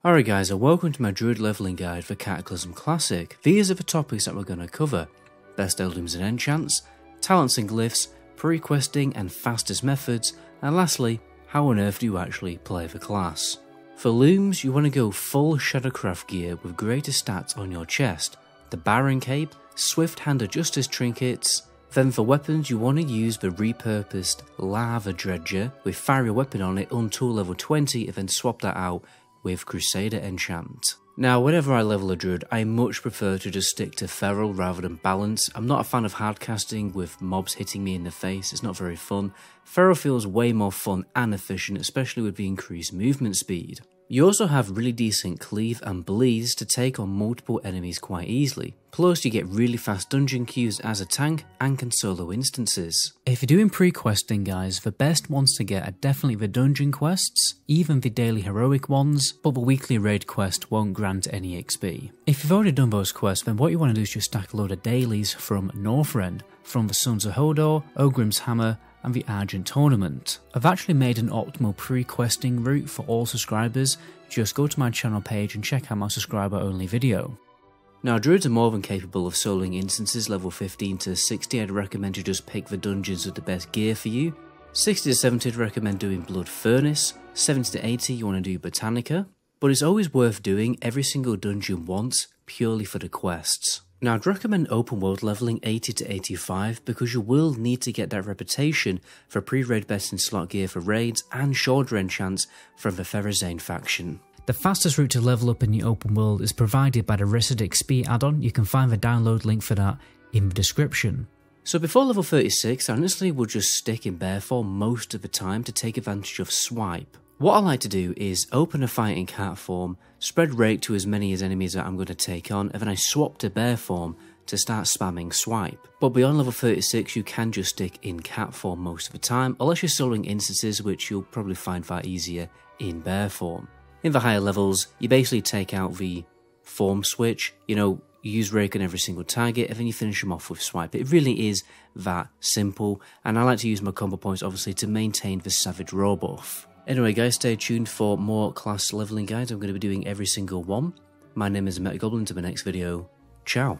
Alright guys, and welcome to my Druid leveling guide for Cataclysm Classic. These are the topics that we're going to cover: best heirlooms and enchants, talents and glyphs, prequesting and fastest methods, and lastly, how on earth do you actually play the class. For looms, you want to go full Shadowcraft gear with greater stats on your chest, the Baron Cape, Swift Hand of Justice trinkets. Then for weapons, you want to use the repurposed Lava Dredger with fiery weapon on it until level 20 and then swap that out with Crusader enchant. Now whenever I level a druid, I much prefer to just stick to feral rather than balance. I'm not a fan of hardcasting with mobs hitting me in the face, it's not very fun. Feral feels way more fun and efficient, especially with the increased movement speed. You also have really decent cleave and bleeds to take on multiple enemies quite easily. Plus you get really fast dungeon queues as a tank and can solo instances. If you're doing pre-questing guys, the best ones to get are definitely the dungeon quests, even the daily heroic ones, but the weekly raid quest won't grant any XP. If you've already done those quests, then what you want to do is just stack a load of dailies from Northrend, from the Sons of Hodor, Ogrim's Hammer, and the Argent Tournament. I've actually made an optimal pre-questing route for all subscribers. Just go to my channel page and check out my subscriber only video. Now druids are more than capable of soloing instances level 15 to 60. I'd recommend you just pick the dungeons with the best gear for you. 60 to 70 I'd recommend doing Blood Furnace. 70 to 80 you want to do Botanica. But it's always worth doing every single dungeon once, purely for the quests. Now I'd recommend open world leveling 80 to 85 because you will need to get that reputation for pre-raid best in slot gear for raids and shoulder enchants from the Ferazane faction. The fastest route to level up in the open world is provided by the Resid XP add-on. You can find the download link for that in the description. So before level 36 I honestly would just stick in bear form most of the time to take advantage of swipe. What I like to do is open a fight in cat form, spread rake to as many as enemies that I'm going to take on, and then I swap to bear form to start spamming swipe. But beyond level 36 you can just stick in cat form most of the time, unless you're soloing instances, which you'll probably find far easier in bear form. In the higher levels, you basically take out the form switch, you use rake on every single target, and then you finish them off with swipe. It really is that simple, and I like to use my combo points obviously to maintain the Savage Raw buff. Anyway guys, stay tuned for more class leveling guides. I'm going to be doing every single one. My name is Goblin. To the next video. Ciao.